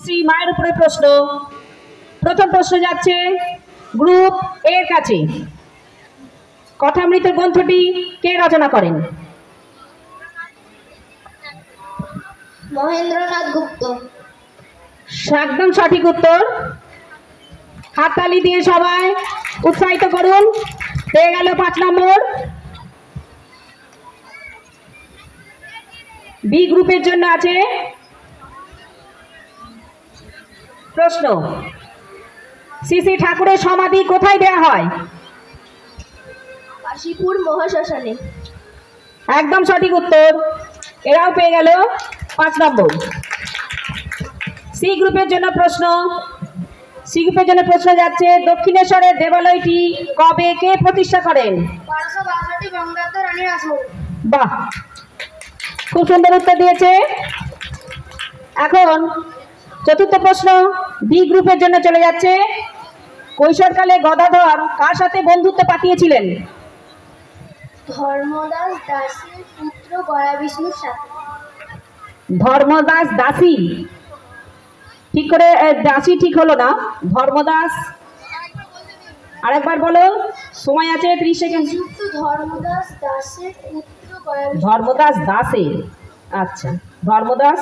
শ্রী মায়ের উপরে প্রশ্ন। প্রথম প্রশ্ন যাচ্ছে গ্রুপ এর কাছে। কথামৃত গ্রন্থটি কে রচনা করেন? মহেন্দ্রনাথ গুপ্ত। একদম সঠিক উত্তর। হাততালি দিয়ে সবাই উৎসাহিত করুন। পেয়ে গেল 5 নম্বর। বি গ্রুপের জন্য আছে প্রশ্ন, শ্রী শ্রী ঠাকুরের সমাধি কোথায় দেওয়া হয়? কাশীপুর মহাশ্মশানে। একদম সঠিক উত্তর। এরাও পেয়ে গেল 5 নম্বর। সি গ্রুপের জন্য প্রশ্ন। সি গ্রুপের জন্য প্রশ্ন যাচ্ছে দক্ষিণেশ্বরের দেবালয়টি কবে কে প্রতিষ্ঠা করেন? 1262 বঙ্গাব্দ রানী রাসমণি। বাহ, খুব সুন্দর উত্তর দিয়েছে। এখন চতুর্থ প্রশ্ন বি গ্রুপের জন্য চলে যাচ্ছে কৈশোরকালে গদাধর কার সাথে বন্ধুত্ব পাঠিয়েছিলেন? ধর্মদাস দাসীর পুত্র গয়া বিষ্ণুর সাথে। ধর্মদাস দাসী, ঠিক করে দাসী ঠিক হলো না, ধর্মদাস আরেকবার বলো, সময় আছে 30 সেকেন্ড। ধর্মদাস দাসের পুত্র গয়া বিষ্ণু। ধর্মদাস দাসের, আচ্ছা ধর্মদাস,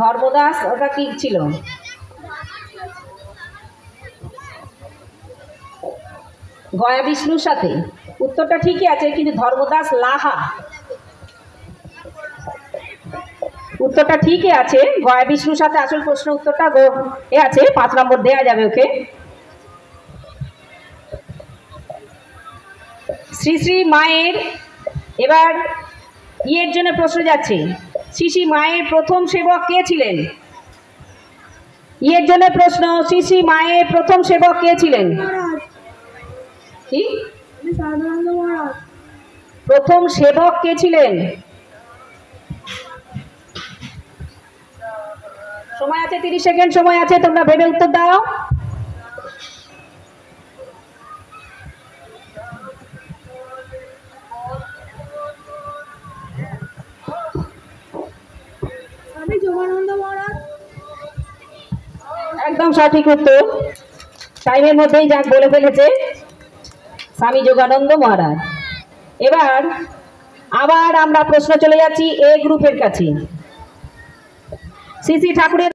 ধর্মদাস ওটা কি ছিল? গয়া বিষ্ণুর সাথে, উত্তরটা ঠিকই আছে কিন্তু ধর্মদাস লাহা, উত্তরটা ঠিকই আছে গয়া বিষ্ণুর সাথে। আসল প্রশ্ন উত্তরটা এ আছে, 5 নম্বর দেয়া যাবে ওকে। শ্রী শ্রী মায়ের, এবার ইয়ের জন্য প্রশ্ন যাচ্ছে শ্রী শ্রী মায়ের প্রথম সেবক কে ছিলেন? ইয়ের জন্য প্রশ্ন, শ্রী শ্রী মায়ের প্রথম সেবক কে ছিলেন? কি প্রথম সেবক কে ছিলেন? সময় আছে 30 সেকেন্ড সময় আছে, তোমরা ভেবে উত্তর দাও। একদম সঠিক উত্তর, টাইমের মধ্যেই যাক বলে ফেলেছে স্বামী যোগানন্দ মহারাজ। এবার আবার আমরা প্রশ্ন চলে যাচ্ছি এ গ্রুপের কাছে। শ্রী শ্রী ঠাকুরের